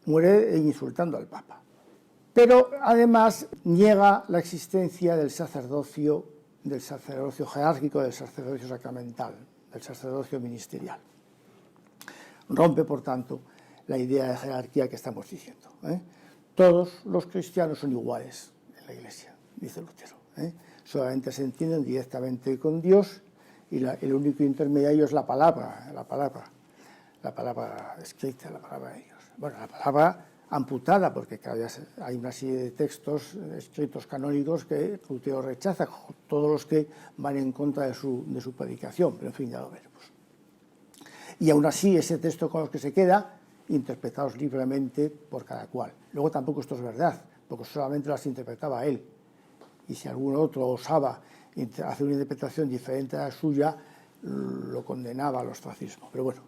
muere insultando al Papa. Pero además niega la existencia del sacerdocio jerárquico, del sacerdocio sacramental, del sacerdocio ministerial. Rompe, por tanto, la idea de jerarquía que estamos diciendo, ¿eh? Todos los cristianos son iguales en la Iglesia, dice Lutero, ¿eh? Solamente se entienden directamente con Dios y el único intermediario es la palabra escrita, la palabra de Dios. Bueno, la palabra amputada, porque cada vez hay una serie de textos escritos canónicos que Lutero rechaza, todos los que van en contra de su predicación, pero en fin, ya lo veremos. Y aún así, ese texto con los que se queda, interpretados libremente por cada cual. Luego tampoco esto es verdad, porque solamente las interpretaba él. Y si algún otro osaba hacer una interpretación diferente a la suya, lo condenaba al ostracismo. Pero bueno.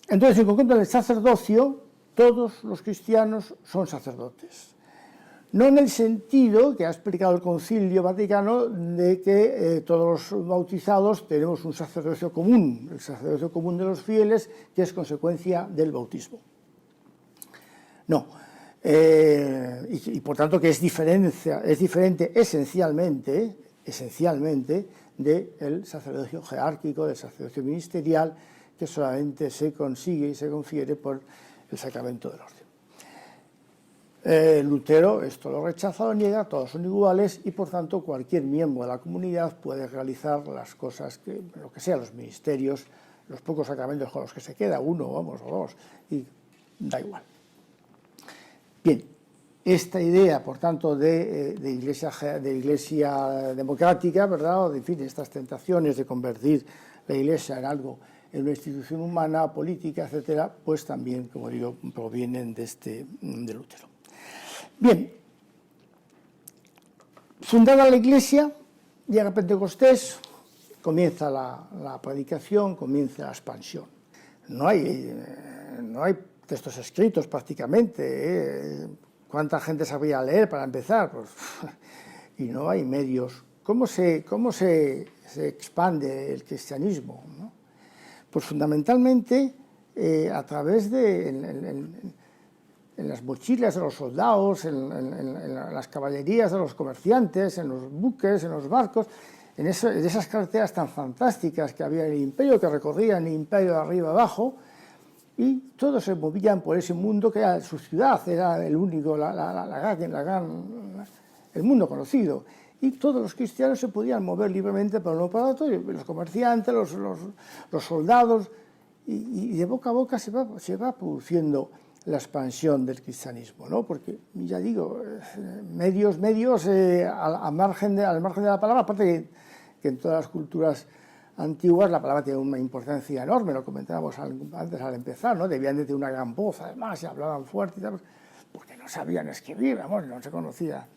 Entonces, en concreto, el sacerdocio, todos los cristianos son sacerdotes. No en el sentido que ha explicado el Concilio Vaticano de que todos los bautizados tenemos un sacerdocio común, el sacerdocio común de los fieles, que es consecuencia del bautismo. No. Y por tanto que es diferente esencialmente del sacerdocio jerárquico, del sacerdocio ministerial, que solamente se consigue y se confiere por el sacramento del orden. Lutero esto lo rechaza, lo niega, todos son iguales y por tanto cualquier miembro de la comunidad puede realizar las cosas, lo que sea, los ministerios, los pocos sacramentos con los que se queda, uno, vamos, o dos, y da igual. Bien, esta idea, por tanto, de iglesia democrática, ¿verdad? O de, en fin, estas tentaciones de convertir la iglesia en algo, en una institución humana, política, etcétera, pues también, como digo, provienen de Lutero. Bien, fundada la iglesia, llega Pentecostés, comienza la predicación, comienza la expansión. No hay textos escritos prácticamente, ¿cuánta gente sabría leer para empezar? Pues, y no hay medios. ¿Cómo se expande el cristianismo, ¿no? Pues fundamentalmente a través de en las mochilas de los soldados, en las caballerías de los comerciantes, en los buques, en los barcos, en esas carreteras tan fantásticas que había en el imperio, que recorrían el imperio de arriba abajo, y todos se movían por ese mundo que era su ciudad, era el único, el mundo conocido. Y todos los cristianos se podían mover libremente para uno para otro, los comerciantes, los soldados, y de boca a boca se va produciendo la expansión del cristianismo, ¿no? Porque, ya digo, medios al margen de la palabra, aparte que en todas las culturas antiguas la palabra tiene una importancia enorme, lo comentábamos antes al empezar, ¿no? Debían de tener una gran voz, además, y hablaban fuerte y tal, porque no sabían escribir, vamos, no se conocía,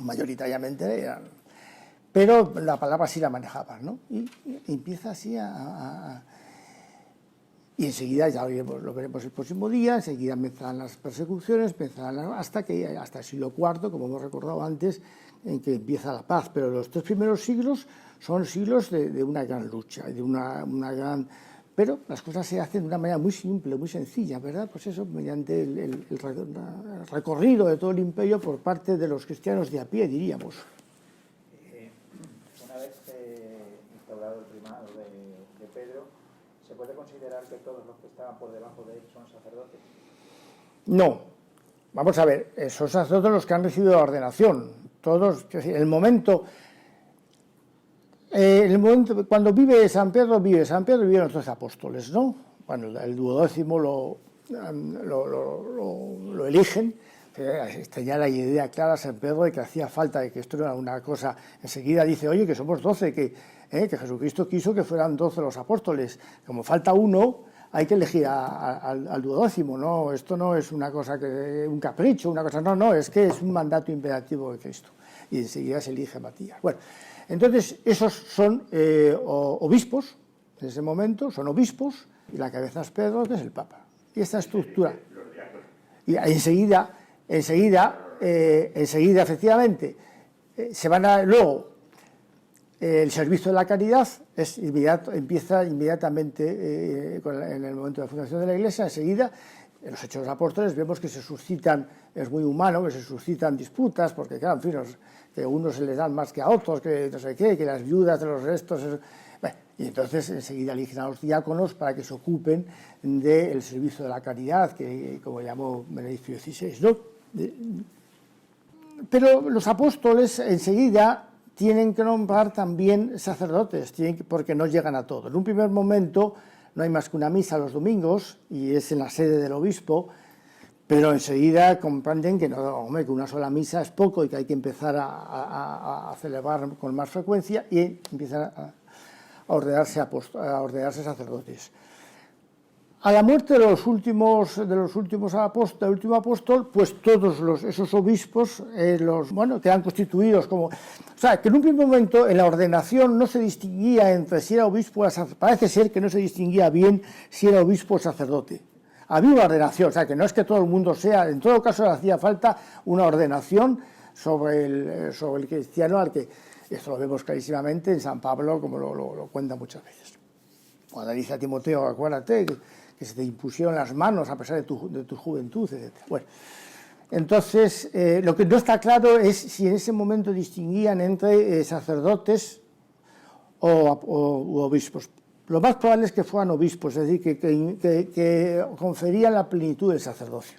mayoritariamente pero la palabra sí la manejaban, ¿no? Y empieza así y enseguida, ya lo veremos el próximo día, enseguida empiezan las persecuciones, hasta el siglo IV, como hemos recordado antes, en que empieza la paz. Pero los 3 primeros siglos son siglos de una gran lucha, de una gran... Pero las cosas se hacen de una manera muy simple, muy sencilla, ¿verdad? Pues eso, mediante el recorrido de todo el imperio por parte de los cristianos de a pie, diríamos.
Una vez instaurado el primado de Pedro, ¿se puede considerar que todos los que estaban por debajo de él son sacerdotes?
No. Vamos a ver, son sacerdotes los que han recibido la ordenación. Todos, el momento cuando vive San Pedro vivieron los 12 apóstoles, ¿no? Bueno, el duodécimo lo eligen. Tenía la idea clara San Pedro de que hacía falta, de que esto era una cosa. Enseguida dice, oye, que somos 12, que Jesucristo quiso que fueran 12 los apóstoles. Como falta uno, hay que elegir al duodécimo, ¿no? Esto no es una cosa un capricho, una cosa, no, es que es un mandato imperativo de Cristo. Y enseguida se elige Matías. Bueno, entonces esos son obispos, en ese momento son obispos, y la cabeza es Pedro, que es el Papa. Y esta estructura. Y enseguida, efectivamente, se van a... Luego, el servicio de la caridad empieza inmediatamente en el momento de la fundación de la Iglesia. Enseguida, en los Hechos de los Apóstoles vemos que se suscitan, es muy humano, que se suscitan disputas, porque claro, en fin, que a unos se les dan más que a otros, que no sé qué, que las viudas de los restos... Bueno, y entonces enseguida eligen a los diáconos para que se ocupen del servicio de la caridad, que como llamó Benedicto XVI, ¿no? Pero los apóstoles enseguida tienen que nombrar también sacerdotes, porque no llegan a todos. En un primer momento no hay más que una misa los domingos y es en la sede del obispo, pero enseguida comprenden que, no, hombre, que una sola misa es poco y que hay que empezar a celebrar con más frecuencia y empiezan a ordenarse sacerdotes. A la muerte de los últimos apóstoles, del último apóstol, pues todos esos obispos, quedan constituidos como... O sea, que en un primer momento en la ordenación no se distinguía entre si era obispo o sacerdote. Parece ser que no se distinguía bien si era obispo o sacerdote. Había una ordenación, o sea, que no es que todo el mundo sea... En todo caso, le hacía falta una ordenación sobre el cristiano al que... Esto lo vemos clarísimamente en San Pablo, como lo cuenta muchas veces. Cuando dice a Timoteo, acuérdate que se te impusieron las manos a pesar de tu juventud, etc. Bueno, entonces, lo que no está claro es si en ese momento distinguían entre sacerdotes u obispos. Lo más probable es que fueran obispos, es decir, que conferían la plenitud del sacerdocio.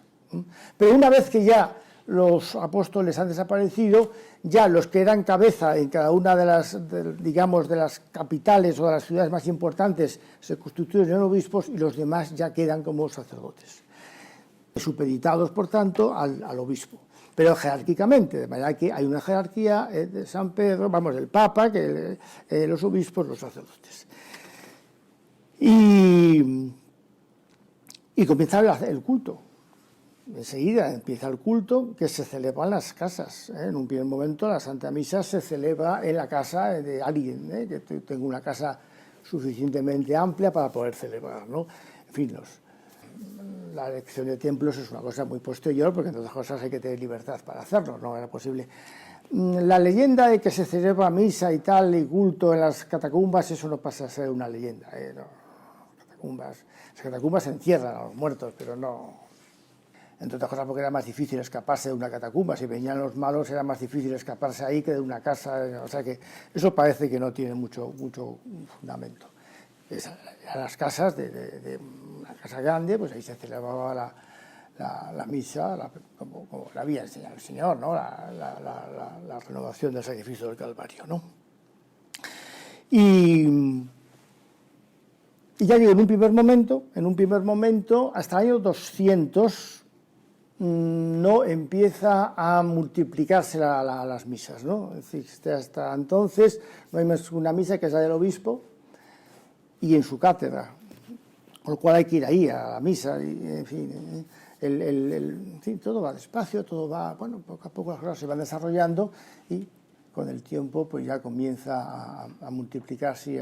Pero una vez que ya los apóstoles han desaparecido, ya los que eran cabeza en cada una de las capitales o de las ciudades más importantes se constituyen en obispos y los demás ya quedan como sacerdotes, supeditados por tanto al obispo, pero jerárquicamente, de manera que hay una jerarquía de San Pedro, del Papa, que los obispos, los sacerdotes. Y comienza el culto. Enseguida empieza el culto que se celebra en las casas. En un primer momento la Santa Misa se celebra en la casa de alguien, que tengo una casa suficientemente amplia para poder celebrar, ¿no? En fin, la elección de templos es una cosa muy posterior, porque entre otras cosas hay que tener libertad para hacerlo, no era posible. La leyenda de que se celebra misa y tal y culto en las catacumbas, eso no pasa a ser una leyenda, no. Las catacumbas encierran a los muertos, pero no... Entre otras cosas porque era más difícil escaparse de una catacumba. Si venían los malos era más difícil escaparse ahí que de una casa. O sea que eso parece que no tiene mucho fundamento. A las casas, de una casa grande, pues ahí se celebraba la misa, como la había enseñado el Señor, ¿no? La renovación del sacrificio del Calvario, ¿no? Y ya digo, en un primer momento, hasta el año 200, no empieza a multiplicarse las misas, ¿no? Es decir, hasta entonces no hay más una misa que es la del obispo y en su cátedra, con lo cual hay que ir ahí a la misa, y, en fin, en fin, todo va despacio, todo va, poco a poco las cosas se van desarrollando y con el tiempo pues ya comienza a multiplicarse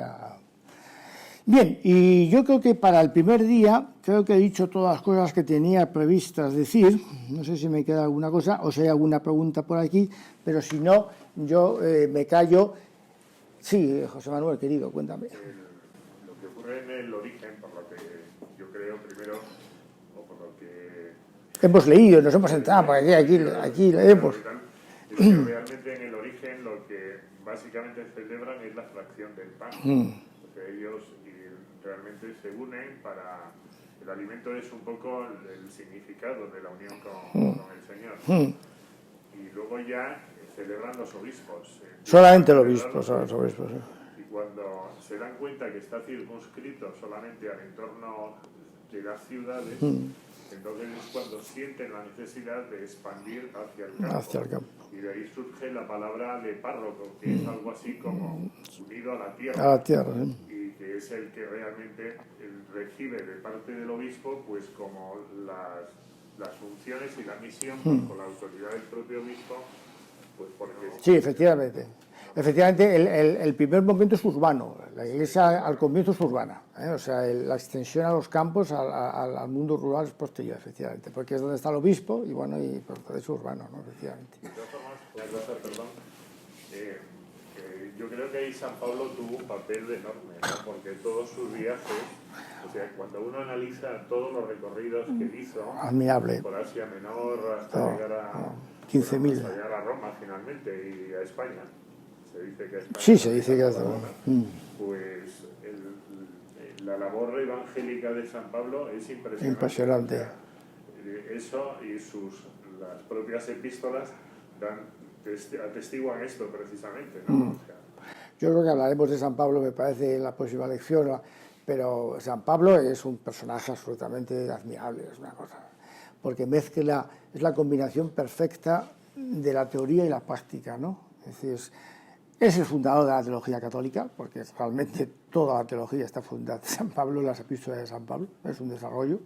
Bien, y yo creo que para el primer día, creo que he dicho todas las cosas que tenía previstas decir, no sé si me queda alguna cosa o si hay alguna pregunta por aquí, pero si no, yo me callo. Sí, José Manuel, querido, cuéntame.
Lo que ocurre en el origen, por lo que yo creo primero, o por lo que...
Hemos leído, nos hemos entrado, porque aquí leemos.
Es que realmente en el origen lo que básicamente celebran es la fracción del pan. Porque ellos realmente se unen para... El alimento es un poco el significado de la unión con el Señor. Y luego ya celebran los obispos.
Solamente los obispos.
Y cuando se dan cuenta que está circunscrito solamente al entorno de las ciudades, entonces es cuando sienten la necesidad de expandir hacia el campo. Y de ahí surge la palabra de párroco, que es algo así como unido a la tierra.
A la tierra, sí.
Y que es el que realmente recibe de parte del obispo, pues como las funciones y la misión, con la autoridad del propio obispo, pues porque...
Sí, efectivamente. Efectivamente, el primer momento es urbano. La iglesia al comienzo es urbana, o sea, la extensión a los campos, al mundo rural es posterior, efectivamente, porque es donde está el obispo y bueno, y por todo es urbano, ¿no? Efectivamente.
De todas formas, una cosa, perdón, yo creo que ahí San Pablo tuvo un papel enorme, ¿no? Porque todos sus viajes, o sea, cuando uno analiza todos los recorridos que hizo,
admirable,
por Asia Menor hasta llegar a
15.000,
hasta llegar a Roma finalmente y a España. Se dice que a España,
sí, se dice que hasta
Roma. Pues la labor evangélica de San Pablo es impresionante. Eso y las propias epístolas atestiguan esto precisamente, ¿no? O sea,
yo creo que hablaremos de San Pablo, me parece, en la próxima lección, Pero San Pablo es un personaje absolutamente admirable, es una cosa, porque mezcla, es la combinación perfecta de la teoría y la práctica, ¿no? Es decir, es el fundador de la teología católica, porque realmente toda la teología está fundada en San Pablo, las epístolas de San Pablo, es un desarrollo,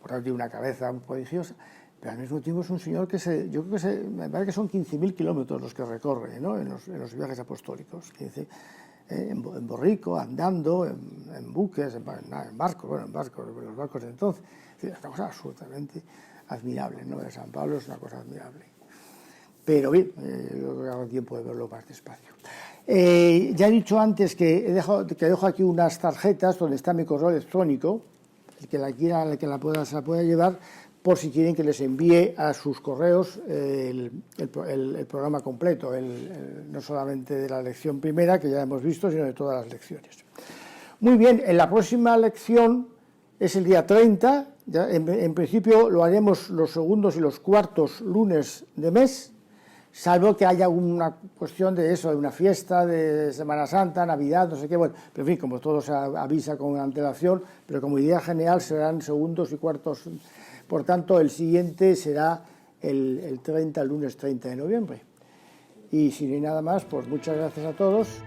por tanto tiene una cabeza muy prodigiosa, pero al mismo tiempo es un señor que yo creo que me parece que son 15.000 kilómetros los que recorre, ¿no? en los viajes apostólicos, 15, en borrico, andando, en buques, en barcos, bueno, en los barcos de entonces. Es una cosa absolutamente admirable, ¿no? De San Pablo es una cosa admirable. Pero bien, yo creo que hago tiempo de verlo más despacio. Ya he dicho antes que dejo aquí unas tarjetas donde está mi correo electrónico, el que la quiera, el que se la pueda llevar, por si quieren que les envíe a sus correos el programa completo, no solamente de la lección primera, que ya hemos visto, sino de todas las lecciones. Muy bien, en la próxima lección es el día 30, ya en principio lo haremos los segundos y los cuartos lunes de mes, salvo que haya una cuestión de eso, de una fiesta, de Semana Santa, Navidad, no sé qué, bueno, pero en fin, como todo se avisa con antelación, pero como idea general serán segundos y cuartos. Por tanto, el siguiente será el lunes 30 de noviembre. Y si no hay nada más, pues muchas gracias a todos.